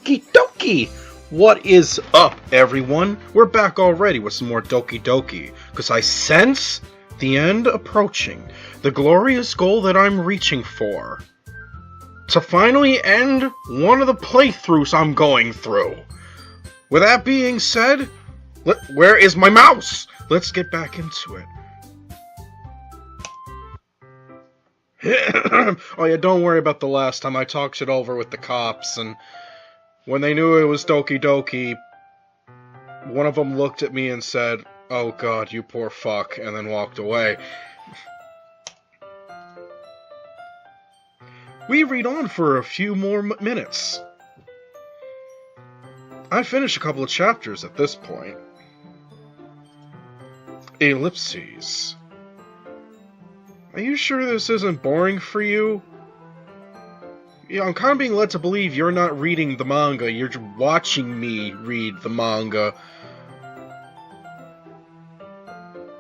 Doki Doki! What is up, everyone? We're back already with some more Doki Doki, because I sense the end approaching, the glorious goal that I'm reaching for. To finally end one of the playthroughs I'm going through. With that being said, where is my mouse? Let's get back into it. Oh yeah, don't worry about the last time. I talked it over with the cops, and when they knew it was Doki Doki, one of them looked at me and said, "Oh god, you poor fuck," and then walked away. We read on for a few more minutes. I finished a couple of chapters at this point. Ellipses. Are you sure this isn't boring for you? Yeah, I'm kind of being led to believe you're not reading the manga, you're just watching me read the manga.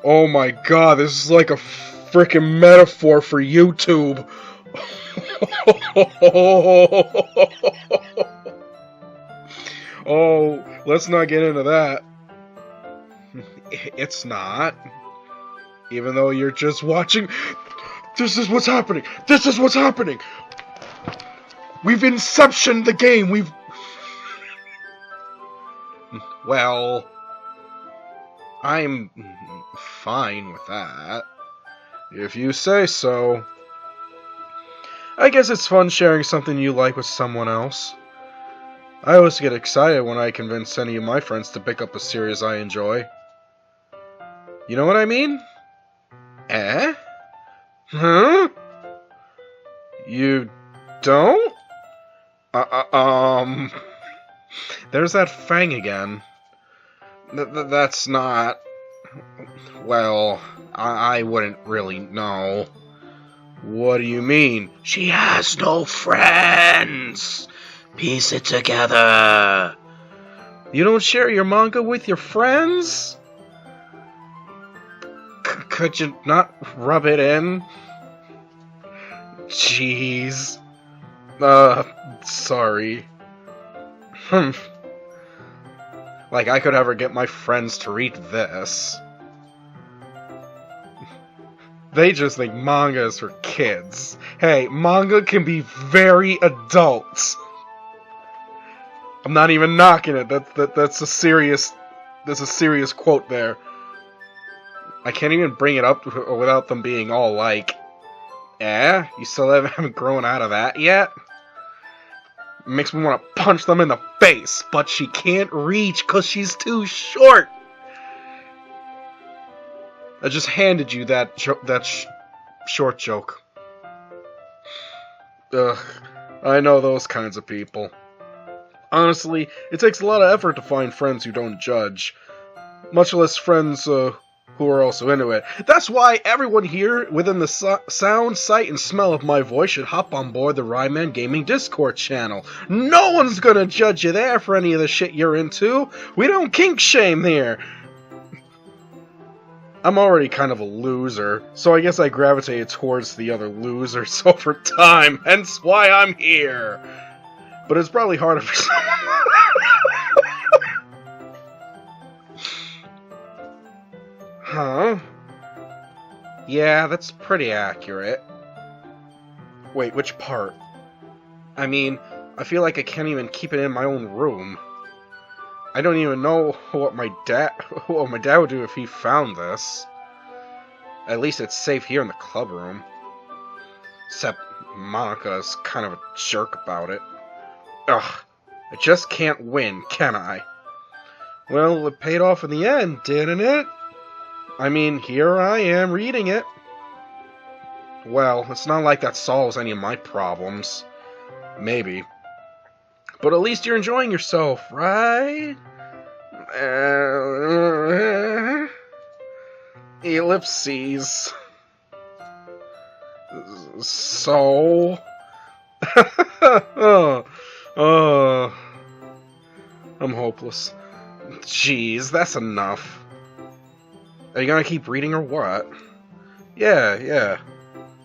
Oh my god, this is like a frickin' metaphor for YouTube. Oh, let's not get into that. It's not. Even though you're just watching... This is what's happening! This is what's happening! We've inceptioned the game! Well... I'm fine with that. If you say so. I guess it's fun sharing something you like with someone else. I always get excited when I convince any of my friends to pick up a series I enjoy. You know what I mean? Eh? Huh? You don't? There's that Fang again. That's not... Well, I wouldn't really know. What do you mean? She has no friends! Piece it together! You don't share your manga with your friends? Could you not rub it in? Jeez. Sorry. Like I could ever get my friends to read this. They just think manga is for kids. Hey, manga can be very adult. I'm not even knocking it. That's a serious quote there. I can't even bring it up without them being all like, "Eh? You still haven't grown out of that yet?" It makes me want to punch them in the face, but she can't reach because she's too short. I just handed you that short joke. Ugh, I know those kinds of people. Honestly, it takes a lot of effort to find friends who don't judge, much less friends who are also into it. That's why everyone here within the sound, sight, and smell of my voice should hop on board the Ryman Gaming Discord channel. No one's gonna judge you there for any of the shit you're into. We don't kink shame here. I'm already kind of a loser, so I guess I gravitated towards the other losers over time, hence why I'm here. But it's probably harder for someone. Huh? Yeah, that's pretty accurate. Wait, which part? I mean, I feel like I can't even keep it in my own room. I don't even know what my dad would do if he found this. At least it's safe here in the club room. Except Monica's kind of a jerk about it. Ugh, I just can't win, can I? Well, it paid off in the end, didn't it? I mean, here I am reading it. Well, it's not like that solves any of my problems. Maybe. But at least you're enjoying yourself, right? Ellipses. So... I'm hopeless. Jeez, that's enough. Are you gonna keep reading or what? Yeah.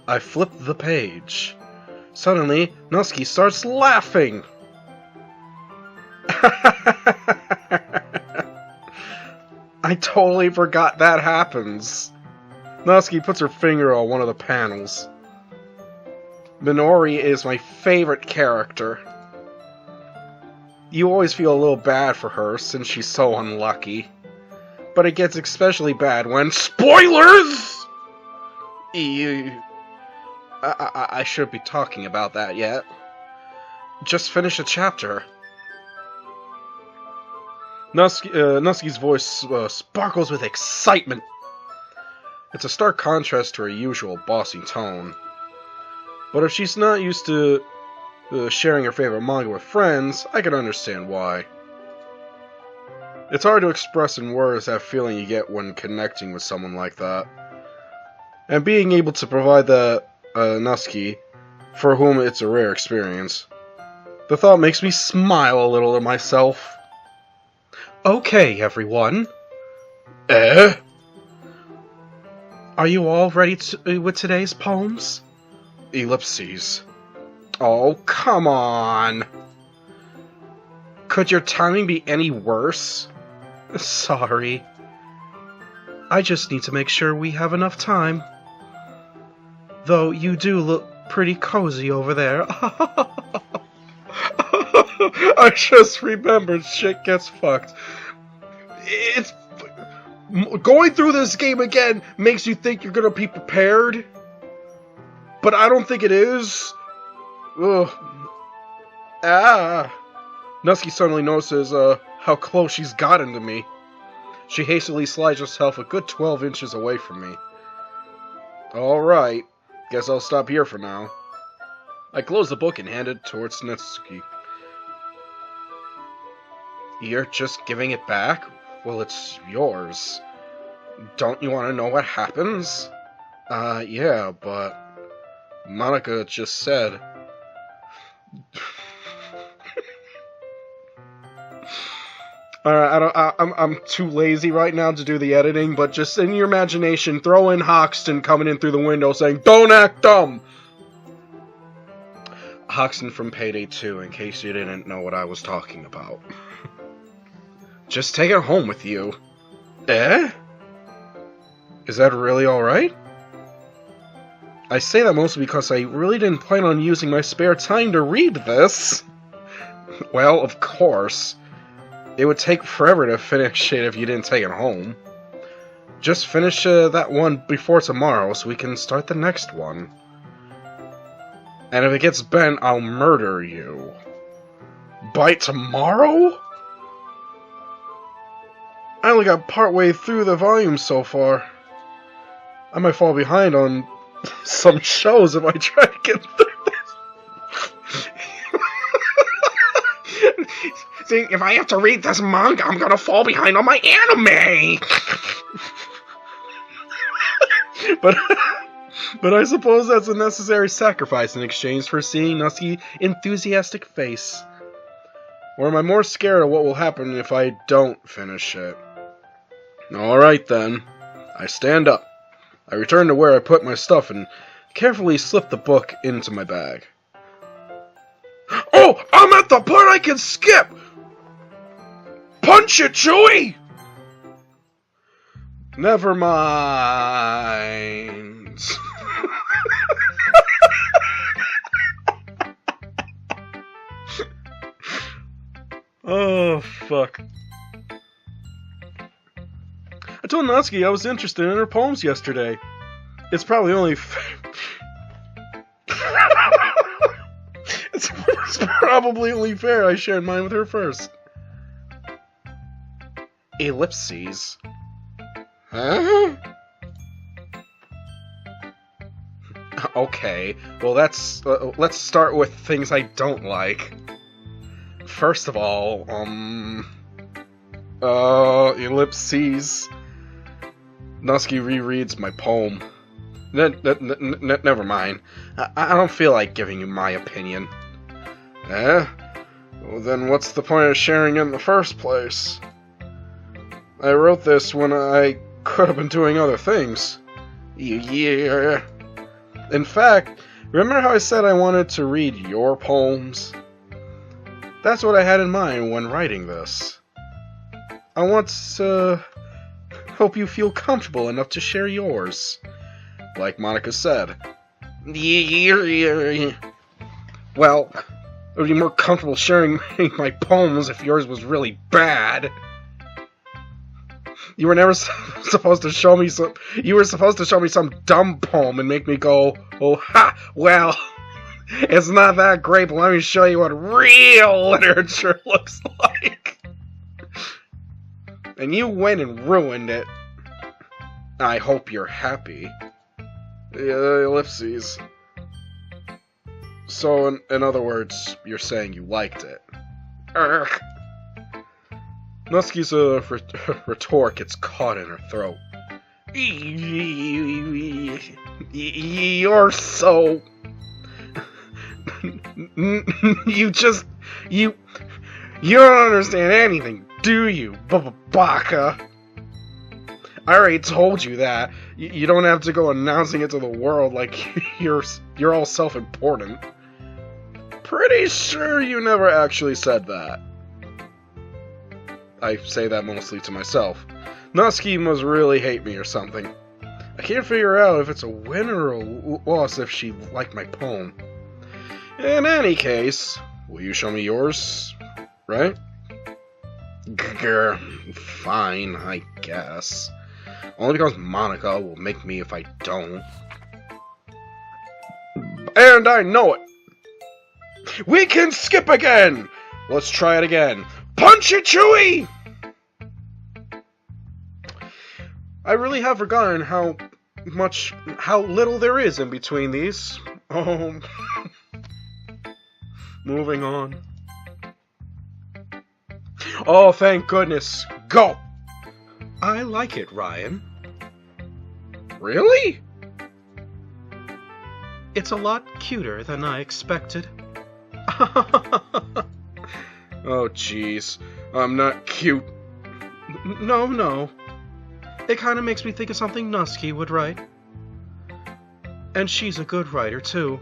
I flipped the page. Suddenly, Natsuki starts laughing. I totally forgot that happens. Natsuki puts her finger on one of the panels. Minori is my favorite character. You always feel a little bad for her since she's so unlucky. But it gets especially bad when SPOILERS! I shouldn't be talking about that yet. Just finish a chapter. Natsuki's voice sparkles with excitement. It's a stark contrast to her usual bossy tone. But if she's not used to sharing her favorite manga with friends, I can understand why. It's hard to express in words that feeling you get when connecting with someone like that. And being able to provide that Natsuki, for whom it's a rare experience. The thought makes me smile a little to myself. Okay, everyone. Are you all ready with today's poems? Ellipses. Oh, come on. Could your timing be any worse? Sorry. I just need to make sure we have enough time. Though you do look pretty cozy over there. I just remembered shit gets fucked. It's... Going through this game again makes you think you're gonna be prepared. But I don't think it is. Ugh. Natsuki suddenly notices how close she's gotten to me. She hastily slides herself a good 12 inches away from me. Alright, guess I'll stop here for now. I close the book and hand it towards Natsuki. You're just giving it back? Well, it's yours. Don't you want to know what happens? Yeah, but... Monica just said... Alright, I'm too lazy right now to do the editing, but just in your imagination, throw in Hoxton coming in through the window saying, "Don't act dumb!" Hoxton from Payday 2, in case you didn't know what I was talking about. Just take it home with you. Eh? Is that really alright? I say that mostly because I really didn't plan on using my spare time to read this. Well, of course. It would take forever to finish it if you didn't take it home. Just finish that one before tomorrow so we can start the next one. And if it gets bent, I'll murder you. By tomorrow? I only got partway through the volume so far. I might fall behind on some shows if I try to get through this. See, if I have to read this manga, I'm gonna fall behind on my anime! But I suppose that's a necessary sacrifice in exchange for seeing Natsuki's enthusiastic face. Or am I more scared of what will happen if I don't finish it? Alright then. I stand up. I return to where I put my stuff and carefully slip the book into my bag. Oh! I'm at the part I can skip! Punch it, Chewie! Never mind. Oh, fuck. I told Natsuki I was interested in her poems yesterday. It's probably only it's probably only fair I shared mine with her first. Ellipses. Huh? Okay, well let's start with things I don't like. First of all, ellipses. Natsuki rereads my poem. Never mind. I don't feel like giving you my opinion. Eh? Well, then what's the point of sharing it in the first place? I wrote this when I could have been doing other things. Yeah. In fact, remember how I said I wanted to read your poems? That's what I had in mind when writing this. I want to hope you feel comfortable enough to share yours. Like Monica said. Well, I would be more comfortable sharing my poems if yours was really bad. You were never supposed to show me some. You were supposed to show me some dumb poem and make me go, "Oh ha! Well, it's not that great, but let me show you what real literature looks like." And you went and ruined it. I hope you're happy. Ellipses. So, in other words, you're saying you liked it. Urgh. Natsuki's retort gets caught in her throat. You're so... You don't understand anything, do you, Baka? I already told you that. You don't have to go announcing it to the world like you're all self-important. Pretty sure you never actually said that. I say that mostly to myself. Natsuki must really hate me or something. I can't figure out if it's a win or a loss if she liked my poem. In any case, will you show me yours? Right? Grr, fine, I guess. Only because Monica will make me if I don't. And I know it! We can skip again! Let's try it again. Punch it, Chewie! I really have forgotten how little there is in between these. Oh. Moving on. Oh, thank goodness. Go! I like it, Ryan. Really? It's a lot cuter than I expected. Oh, jeez. I'm not cute. No. It kind of makes me think of something Natsuki would write. And she's a good writer, too.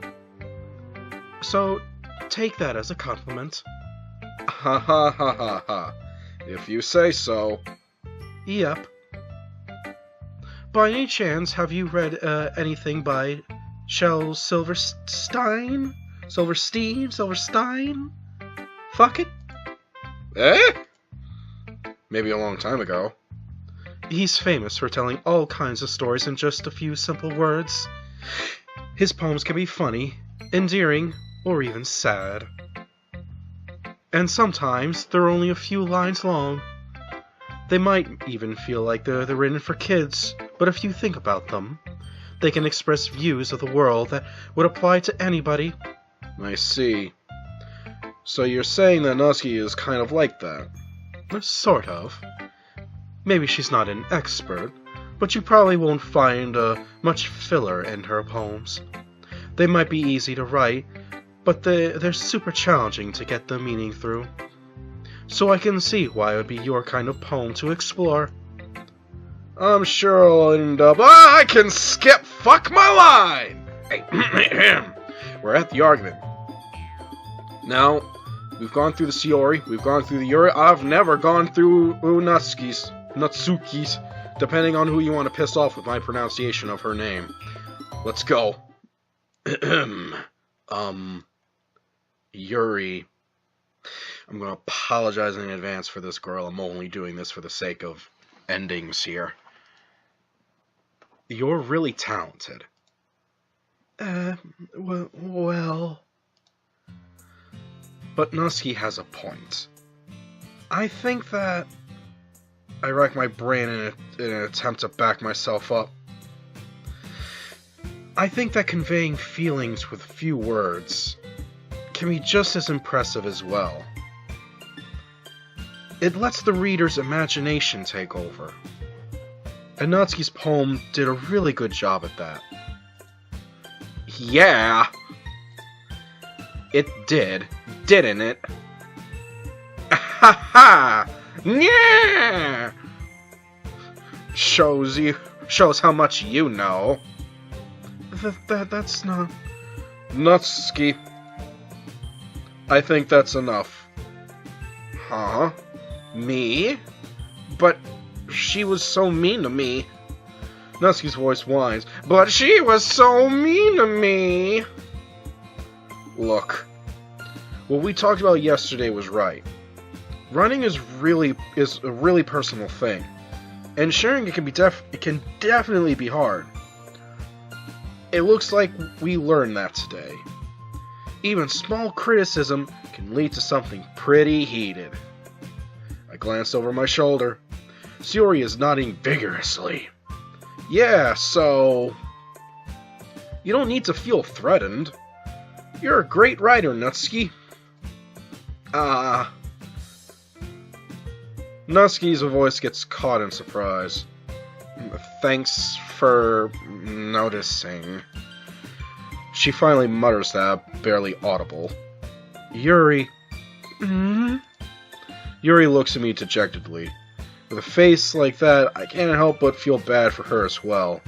So, take that as a compliment. Ha ha ha ha ha. If you say so. Yep. By any chance, have you read anything by Shel Silverstein? Silverstein? Fuck it? Eh? Maybe a long time ago. He's famous for telling all kinds of stories in just a few simple words. His poems can be funny, endearing, or even sad. And sometimes they're only a few lines long. They might even feel like they're written for kids, but if you think about them, they can express views of the world that would apply to anybody. I see. So you're saying that Natsuki is kind of like that? Sort of. Maybe she's not an expert, but you probably won't find much filler in her poems. They might be easy to write, but they're super challenging to get the meaning through. So I can see why it would be your kind of poem to explore. I'm sure I'll end up... I can skip! Fuck my line! Hey, we're at the argument. Now, we've gone through the Shiori, we've gone through the Yuri. I've never gone through Natsuki's, depending on who you want to piss off with my pronunciation of her name. Let's go. Yuri. I'm going to apologize in advance for this girl. I'm only doing this for the sake of endings here. You're really talented. Well... But Natsuki has a point. I think that... I rack my brain in an attempt to back myself up. I think that conveying feelings with few words can be just as impressive as well. It lets the reader's imagination take over. And Natsuki's poem did a really good job at that. Yeah! It did, didn't it? Ha ha! Yeah! Shows how much you know. That's not... Natsuki. I think that's enough. Huh? Me? But she was so mean to me. Natsuki's voice whines. But she was so mean to me! Look, what we talked about yesterday was right. Running is a really personal thing, and sharing it can definitely be hard. It looks like we learned that today. Even small criticism can lead to something pretty heated. I glanced over my shoulder. Sayori is nodding vigorously. Yeah, so... You don't need to feel threatened. You're a great writer, Natsuki. Natsuki's voice gets caught in surprise. Thanks for noticing. She finally mutters that, barely audible. Yuri. Yuri looks at me dejectedly. With a face like that, I can't help but feel bad for her as well.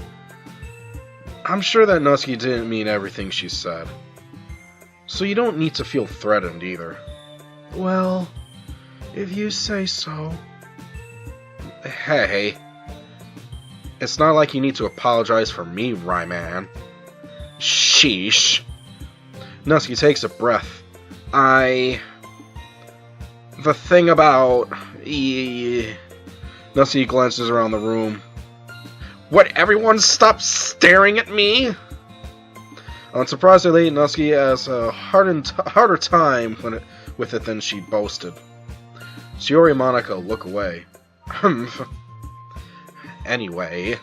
I'm sure that Natsuki didn't mean everything she said. So you don't need to feel threatened either. Well, if you say so. Hey. It's not like you need to apologize for me, Ryman. Sheesh. Natsuki takes a breath. The thing about... Natsuki glances around the room. What, everyone stop staring at me? Unsurprisingly, Natsuki has a harder time with it than she boasted. Sayori and Monica look away. Anyway,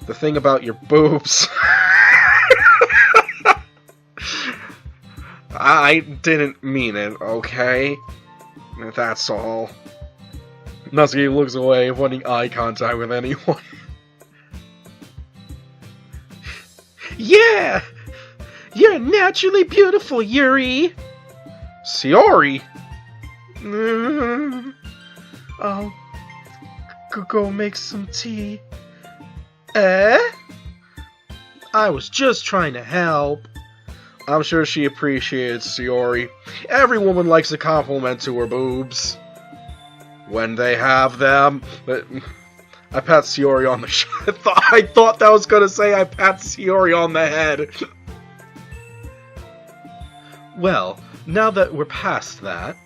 the thing about your boobs... I didn't mean it, okay? That's all. Natsuki looks away, avoiding eye contact with anyone. Yeah! You're naturally beautiful, Yuri! Sayori! I'll go make some tea. I was just trying to help. I'm sure she appreciates Sayori. Every woman likes a compliment to her boobs. When they have them. I pat Sayori on the I thought that was gonna say I pat Sayori on the head. Well, now that we're past that,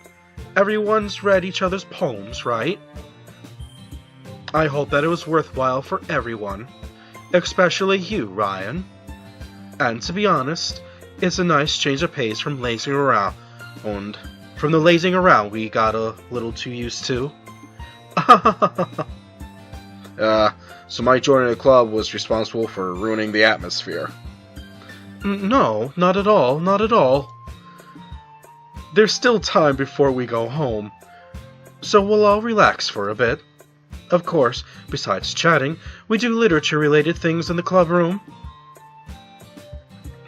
everyone's read each other's poems, right? I hope that it was worthwhile for everyone, especially you, Ryan. And to be honest, it's a nice change of pace from lazing around, and from the lazing around we got a little too used to. So my joining the club was responsible for ruining the atmosphere. No, not at all, not at all. There's still time before we go home, so we'll all relax for a bit. Of course, besides chatting, we do literature-related things in the club room.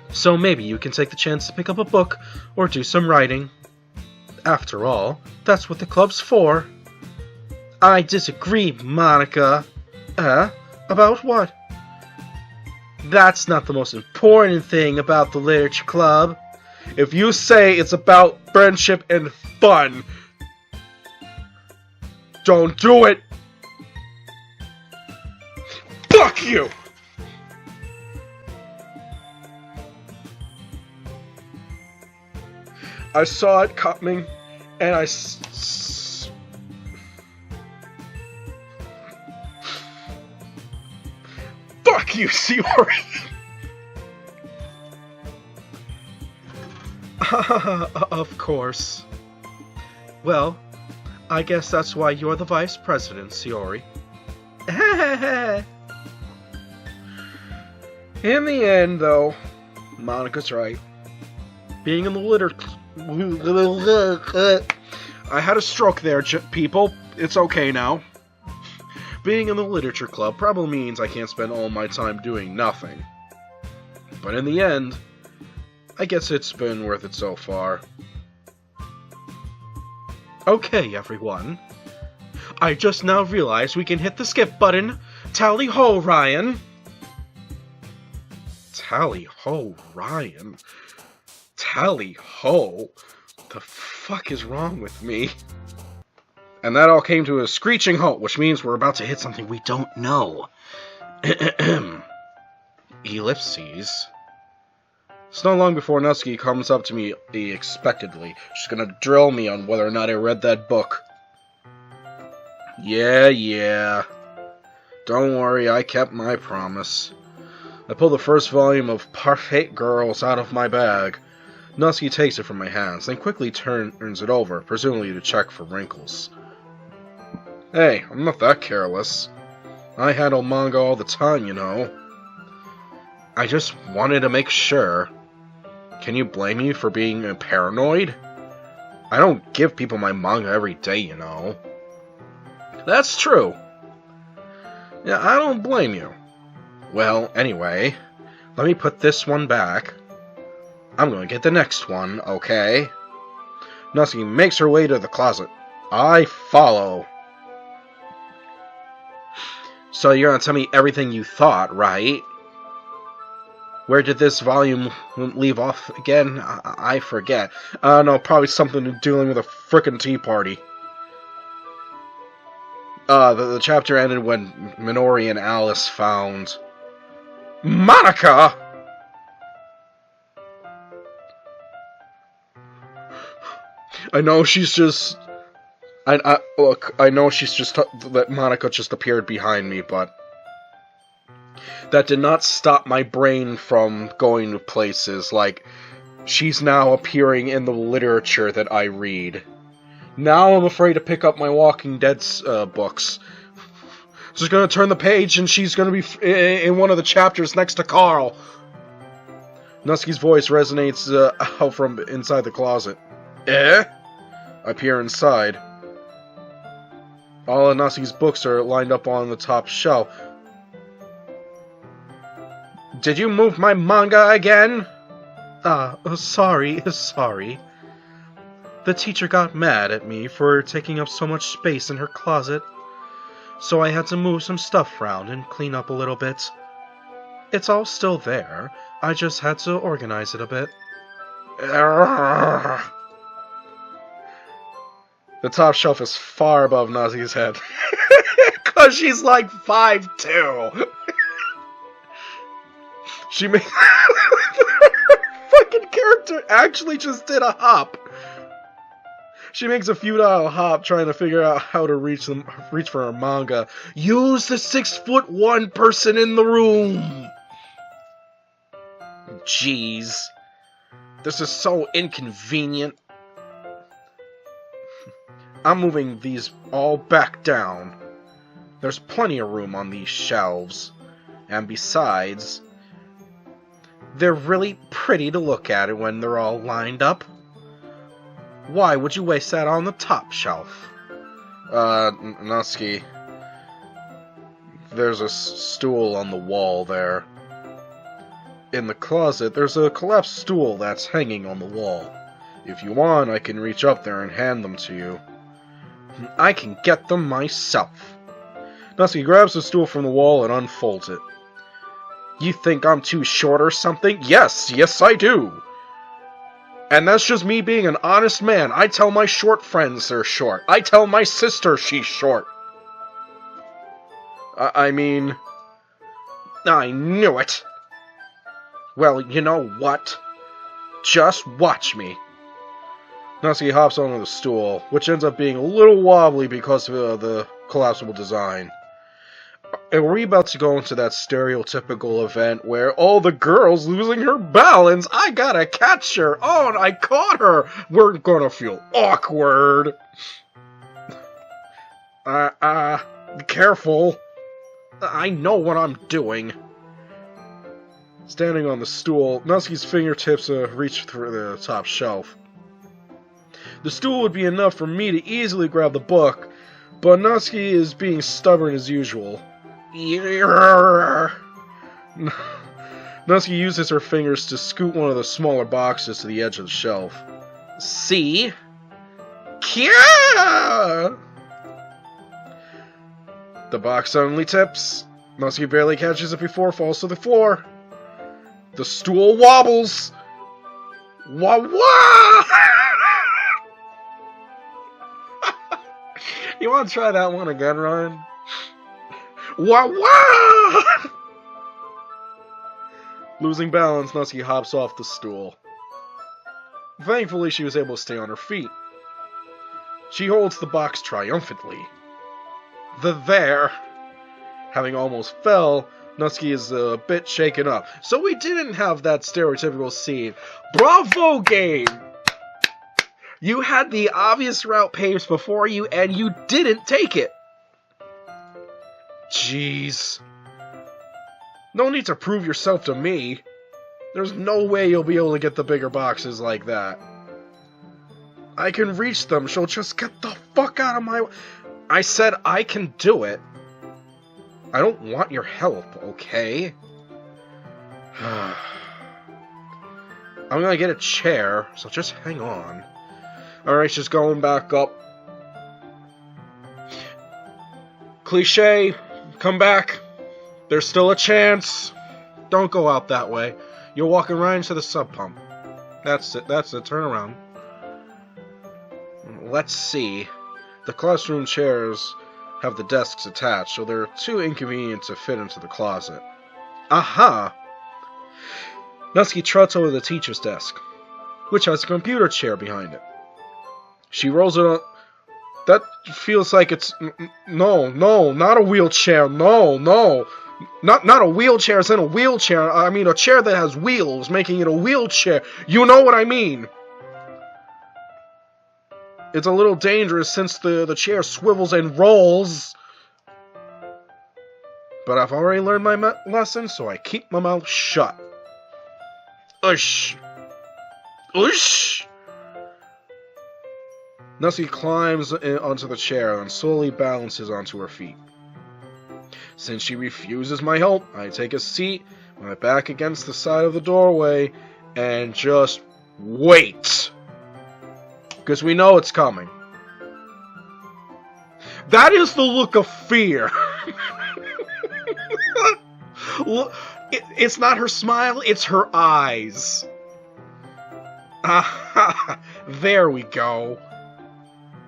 So maybe you can take the chance to pick up a book or do some writing. After all, that's what the club's for. I disagree, Monica. About what? That's not the most important thing about the literature club. If you say it's about friendship and fun, don't do it! Fuck you! I saw it coming, and I Fuck you, Sayori! Of course. Well, I guess that's why you're the vice president, Sayori. In the end, though, Monica's right. Being in the I had a stroke there, people. It's okay now. Being in the literature club probably means I can't spend all my time doing nothing. But in the end, I guess it's been worth it so far. Okay, everyone. I just now realized we can hit the skip button. Tally ho, Ryan. Tally ho, Ryan. Tally ho? The fuck is wrong with me? And that all came to a screeching halt, which means we're about to hit something we don't know. Ellipses. It's not long before Natsuki comes up to me expectedly. She's gonna drill me on whether or not I read that book. Yeah. Don't worry, I kept my promise. I pull the first volume of Parfait Girls out of my bag. Natsuki takes it from my hands, then quickly turns it over, presumably to check for wrinkles. Hey, I'm not that careless. I handle manga all the time, you know. I just wanted to make sure. Can you blame me for being paranoid? I don't give people my manga every day, you know. That's true. Yeah, I don't blame you. Well, anyway, let me put this one back. I'm going to get the next one, okay? Natsuki makes her way to the closet. I follow. So you're going to tell me everything you thought, right? Where did this volume leave off again? I forget. No, probably something dealing with a frickin' tea party. The chapter ended when Minori and Alice found... Monica! I know she's just... Look, I know she's just... that Monica just appeared behind me, but... that did not stop my brain from going to places, like... she's now appearing in the literature that I read. Now I'm afraid to pick up my Walking Dead books. She's gonna turn the page and she's gonna be in one of the chapters next to Carl. Natsuki's voice resonates out from inside the closet. Eh? I peer inside. All of Natsuki's books are lined up on the top shelf. Did you move my manga again? Sorry. The teacher got mad at me for taking up so much space in her closet, so I had to move some stuff around and clean up a little bit. It's all still there, I just had to organize it a bit. The top shelf is far above Natsuki's head. 'Cause she's like 5'2". She made... fucking character actually just did a hop. She makes a futile hop trying to figure out how to reach for her manga. Use the 6'1" person in the room! Jeez. This is so inconvenient. I'm moving these all back down. There's plenty of room on these shelves. And besides, they're really pretty to look at when they're all lined up. Why would you waste that on the top shelf? Natsuki, there's a stool on the wall there. In the closet, there's a collapsed stool that's hanging on the wall. If you want, I can reach up there and hand them to you. I can get them myself. Natsuki grabs the stool from the wall and unfolds it. You think I'm too short or something? Yes, I do. And that's just me being an honest man. I tell my short friends they're short. I tell my sister she's short. I mean... I knew it. Well, you know what? Just watch me. Natsuki hops onto the stool, which ends up being a little wobbly because of the collapsible design. And we're about to go into that stereotypical event where, oh, the girl's losing her balance. I gotta catch her. Oh, and I caught her. We're gonna feel awkward. Be careful. I know what I'm doing. Standing on the stool, Natsuki's fingertips reach through the top shelf. The stool would be enough for me to easily grab the book, but Natsuki is being stubborn as usual. Natsuki uses her fingers to scoot one of the smaller boxes to the edge of the shelf. See? Kya! The box suddenly tips. Natsuki barely catches it before it falls to the floor. The stool wobbles. Wah-wah! You want to try that one again, Ryan? Wah wah! Losing balance, Natsuki hops off the stool. Thankfully, she was able to stay on her feet. She holds the box triumphantly. There, having almost fell, Natsuki is a bit shaken up. So we didn't have that stereotypical scene. Bravo, game! You had the obvious route paved before you, and you didn't take it. Jeez. No need to prove yourself to me. There's no way you'll be able to get the bigger boxes like that. I can reach them, so just get the fuck out of my way. I said I can do it. I don't want your help, okay? I'm gonna get a chair, so just hang on. Alright, she's going back up. Cliche, come back. There's still a chance. Don't go out that way. You're walking right into the sub pump. That's it, turn around. Let's see. The classroom chairs have the desks attached, so they're too inconvenient to fit into the closet. Aha! Natsuki trots over to the teacher's desk, which has a computer chair behind it. She rolls it on... That feels like it's... No, not a wheelchair. No. Not a wheelchair, it's in a wheelchair. I mean, a chair that has wheels, making it a wheelchair. You know what I mean. It's a little dangerous since the chair swivels and rolls. But I've already learned my lesson, so I keep my mouth shut. Ush. Natsuki climbs onto the chair and slowly balances onto her feet. Since she refuses my help, I take a seat, my back against the side of the doorway, and just wait. Because we know it's coming. That is the look of fear. It's not her smile, it's her eyes. Aha, there we go.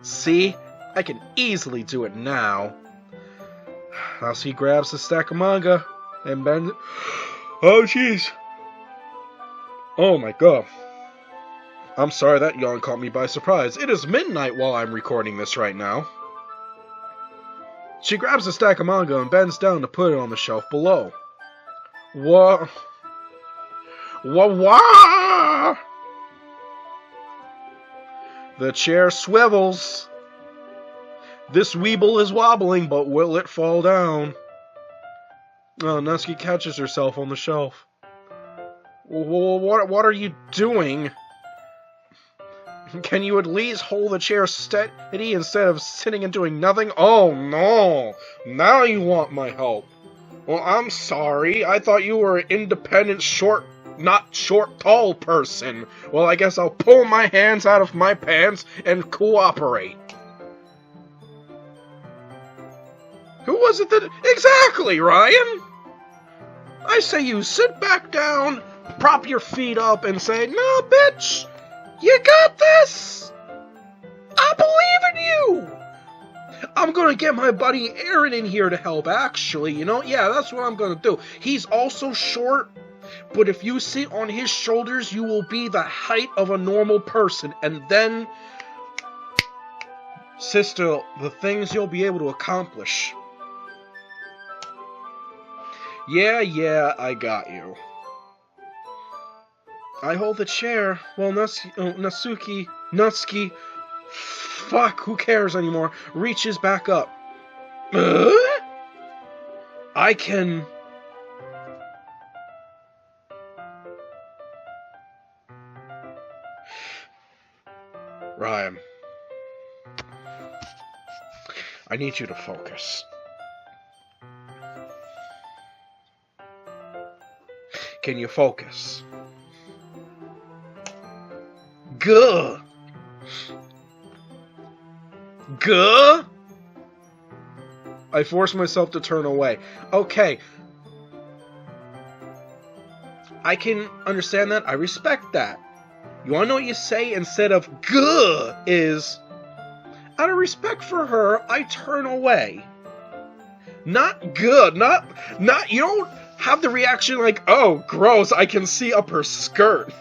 See? I can easily do it now. Natsuki grabs the stack of manga and bends it. Oh, jeez. Oh, my God. I'm sorry, that yawn caught me by surprise. It is midnight while I'm recording this right now. She grabs the stack of manga and bends down to put it on the shelf below. What? Wah! The chair swivels. This weeble is wobbling, but will it fall down? Oh, Natsuki catches herself on the shelf. What are you doing? Can you at least hold the chair steady instead of sitting and doing nothing? Oh, no. Now you want my help. Well, I'm sorry. I thought you were an independent, not short, tall person. Well, I guess I'll pull my hands out of my pants and cooperate. Who was it that... Exactly, Ryan! I say you sit back down, prop your feet up, and say, "No, bitch! You got this! I believe in you! I'm gonna get my buddy Aaron in here to help, actually, you know? Yeah, that's what I'm gonna do. He's also short, but if you sit on his shoulders, you will be the height of a normal person, and then... Sister, the things you'll be able to accomplish. Yeah, I got you. I hold the chair while Natsuki, fuck, who cares anymore, reaches back up. I can... Ryan, I need you to focus. Can you focus? Guh! I force myself to turn away. Okay. I can understand that. I respect that. You wanna know what you say instead of guh is... Out of respect for her, I turn away. Not good. Not, you don't have the reaction like, oh, gross, I can see up her skirt.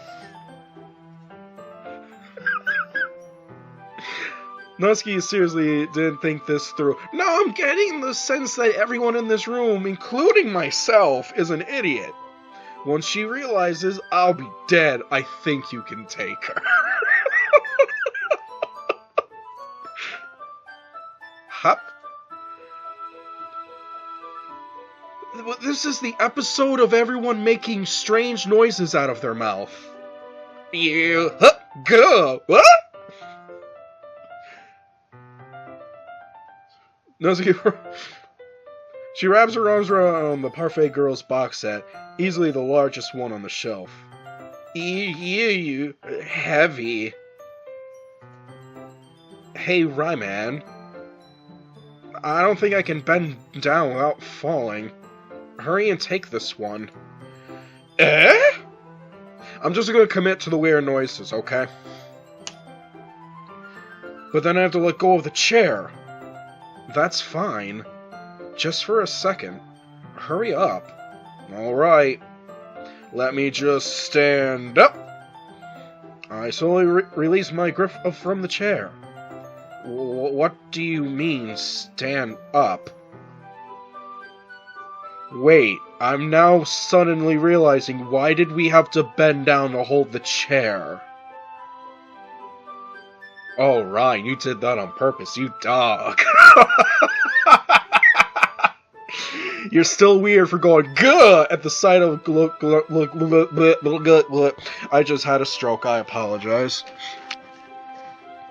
Natsuki seriously didn't think this through. No, I'm getting the sense that everyone in this room, including myself, is an idiot. Once she realizes I'll be dead, I think you can take her. Hup. This is the episode of everyone making strange noises out of their mouth. You, go, what? Natsuki, she wraps her arms around the Parfait Girls box set, easily the largest one on the shelf. You, heavy. Hey, Ryman. I don't think I can bend down without falling. Hurry and take this one. Eh? I'm just gonna commit to the weird noises, okay? But then I have to let go of the chair. That's fine. Just for a second. Hurry up. Alright. Let me just stand up. I slowly release my grip from the chair. What do you mean, stand up? Wait, I'm now suddenly realizing, why did we have to bend down to hold the chair? Oh, Ryan, you did that on purpose, you dog. You're still weird for going good at the sight of I just had a stroke, I apologize.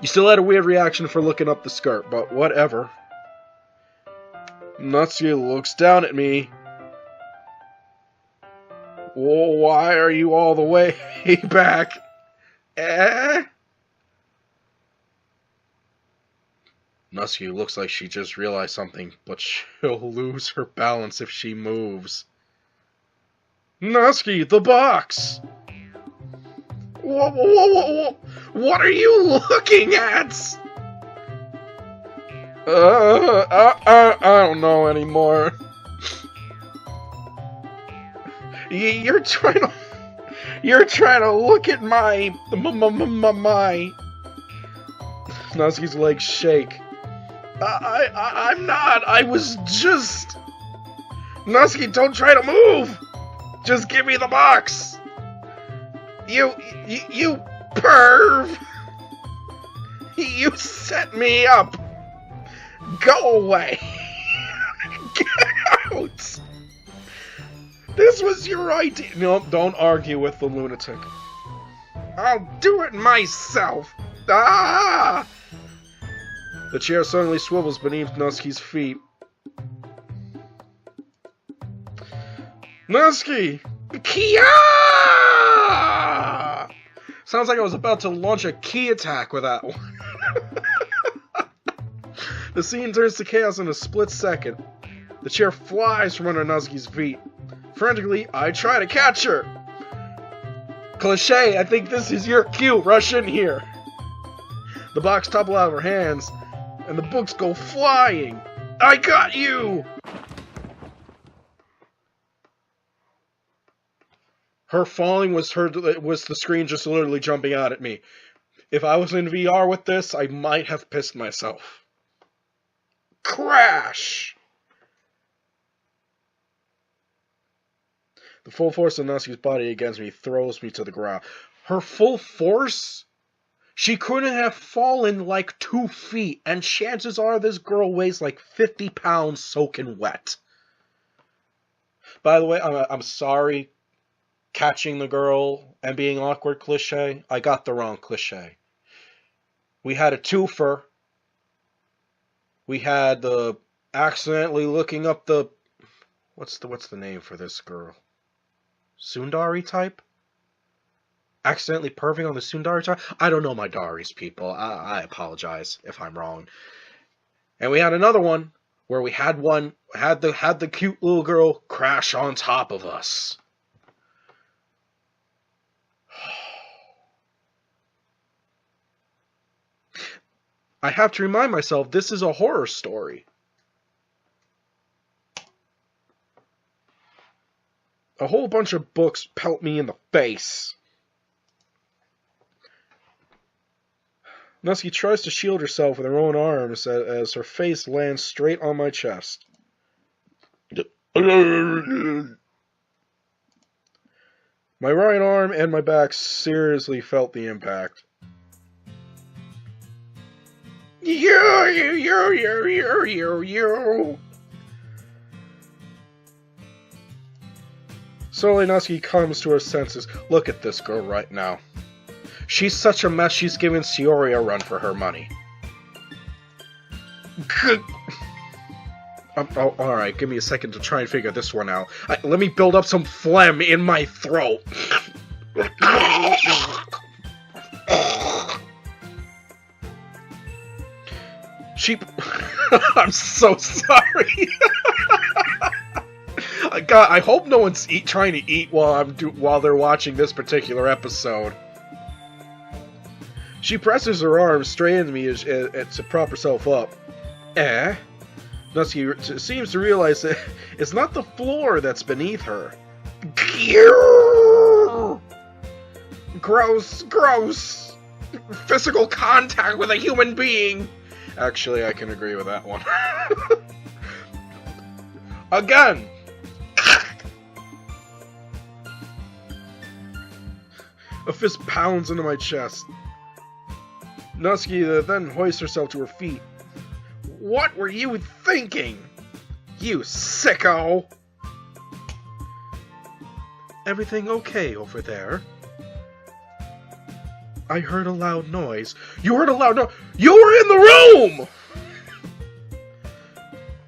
You still had a weird reaction for looking up the skirt, but whatever. Natsuki looks down at me. Why are you all the way back? Eh? Natsuki looks like she just realized something, but she'll lose her balance if she moves. Natsuki, the box! What are you looking at? I don't know anymore. You're trying to look at my Natsuki's legs shake. I'm not. I was just. Natsuki, don't try to move. Just give me the box. You perv. You set me up. Go away. Get out. This was your idea. No, don't argue with the lunatic. I'll do it myself. Ah! The chair suddenly swivels beneath Natsuki's feet. Natsuki! Kia! Sounds like I was about to launch a key attack with that one. The scene turns to chaos in a split second. The chair flies from under Natsuki's feet. Frantically, I try to catch her. Cliché, I think this is your cue. Rush in here. The box topples out of her hands, and the books go flying. I got you! Her falling was the screen just literally jumping out at me. If I was in VR with this, I might have pissed myself. Crash! The full force of Natsuki's body against me throws me to the ground. Her full force? She couldn't have fallen like 2 feet, and chances are this girl weighs like 50 pounds soaking wet. By the way, I'm sorry, catching the girl and being awkward cliché. I got the wrong cliché. We had a twofer. We had the accidentally looking up the... What's the name for this girl? Sundari type? Accidentally perving on the Sundari type? I don't know my Daris, people. I apologize if I'm wrong. And we had another one where we had the cute little girl crash on top of us. I have to remind myself this is a horror story. A whole bunch of books pelt me in the face. Natsuki tries to shield herself with her own arms as her face lands straight on my chest. My right arm and my back seriously felt the impact. You. Slowly, Natsuki comes to her senses. Look at this girl right now. She's such a mess, she's giving Shiori a run for her money. Alright, give me a second to try and figure this one out. Let me build up some phlegm in my throat. I'm so sorry. God, I hope no one's trying to eat while they're watching this particular episode. She presses her arms straight into me to prop herself up. Natsuki seems to realize that it's not the floor that's beneath her. Gross! Physical contact with a human being! Actually, I can agree with that one. Again! A fist pounds into my chest. Natsuki then hoists herself to her feet. What were you thinking? You sicko! Everything okay over there? I heard a loud noise. You heard a loud noise? You were in the room!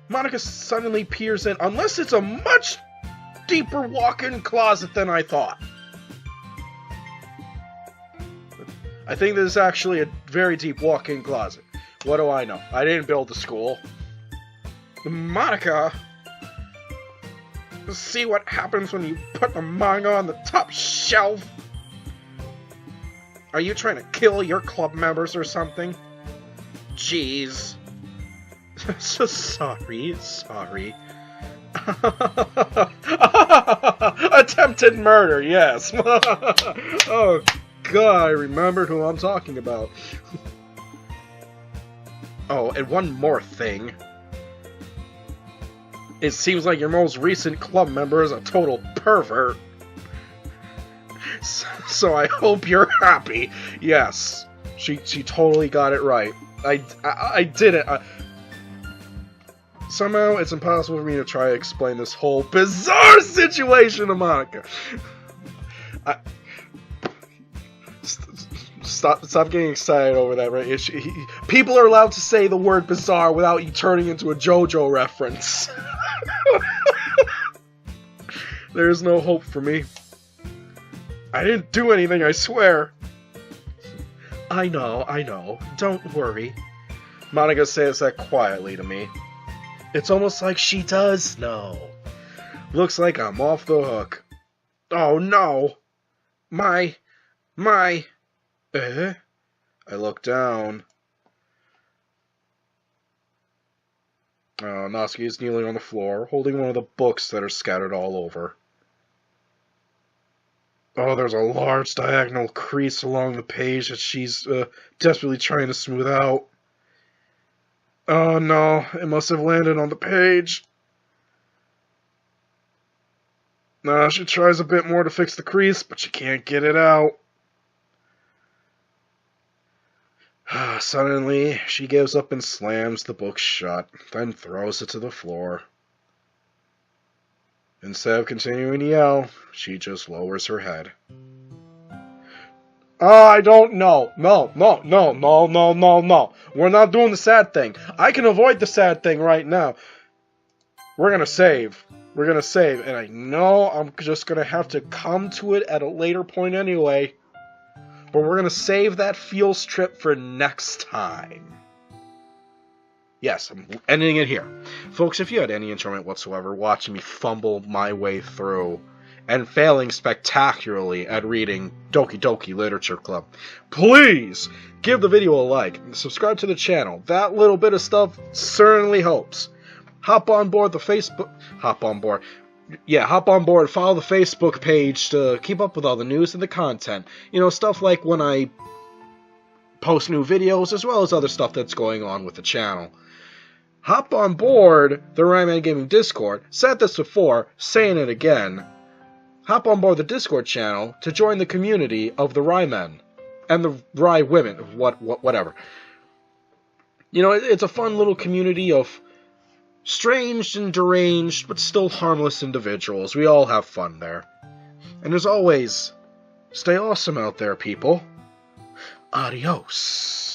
Monica suddenly peers in, unless it's a much deeper walk-in closet than I thought. I think this is actually a very deep walk-in closet. What do I know? I didn't build the school. Monica! See what happens when you put the manga on the top shelf? Are you trying to kill your club members or something? Jeez. So sorry. Attempted murder, yes. Oh, God, I remembered who I'm talking about. Oh, and one more thing. It seems like your most recent club member is a total pervert. So I hope you're happy. Yes, she totally got it right. I did it. Somehow it's impossible for me to try to explain this whole bizarre situation to Monica. Stop getting excited over that, right? People are allowed to say the word bizarre without you turning into a JoJo reference. There's no hope for me. I didn't do anything, I swear. I know. Don't worry. Monica says that quietly to me. It's almost like she does know. Looks like I'm off the hook. Oh no! My... I look down. Natsuki is kneeling on the floor, holding one of the books that are scattered all over. Oh, there's a large diagonal crease along the page that she's desperately trying to smooth out. Oh no, it must have landed on the page. She tries a bit more to fix the crease, but she can't get it out. Suddenly, she gives up and slams the book shut, then throws it to the floor. Instead of continuing to yell, she just lowers her head. I don't know. No. We're not doing the sad thing. I can avoid the sad thing right now. We're gonna save. And I know I'm just gonna have to come to it at a later point anyway. But we're gonna save that feels trip for next time. Yes, I'm ending it here. Folks, if you had any enjoyment whatsoever watching me fumble my way through and failing spectacularly at reading Doki Doki Literature Club. Please give the video a like and subscribe to the channel. That little bit of stuff certainly helps. Hop on board, follow the Facebook page to keep up with all the news and the content. You know, stuff like when I post new videos, as well as other stuff that's going on with the channel. Hop on board the Ryman Gaming Discord. Said this before, saying it again. Hop on board the Discord channel to join the community of the Rymen and the Ry women, whatever. You know, it's a fun little community of strange and deranged, but still harmless individuals. We all have fun there. And as always, stay awesome out there, people. Adios.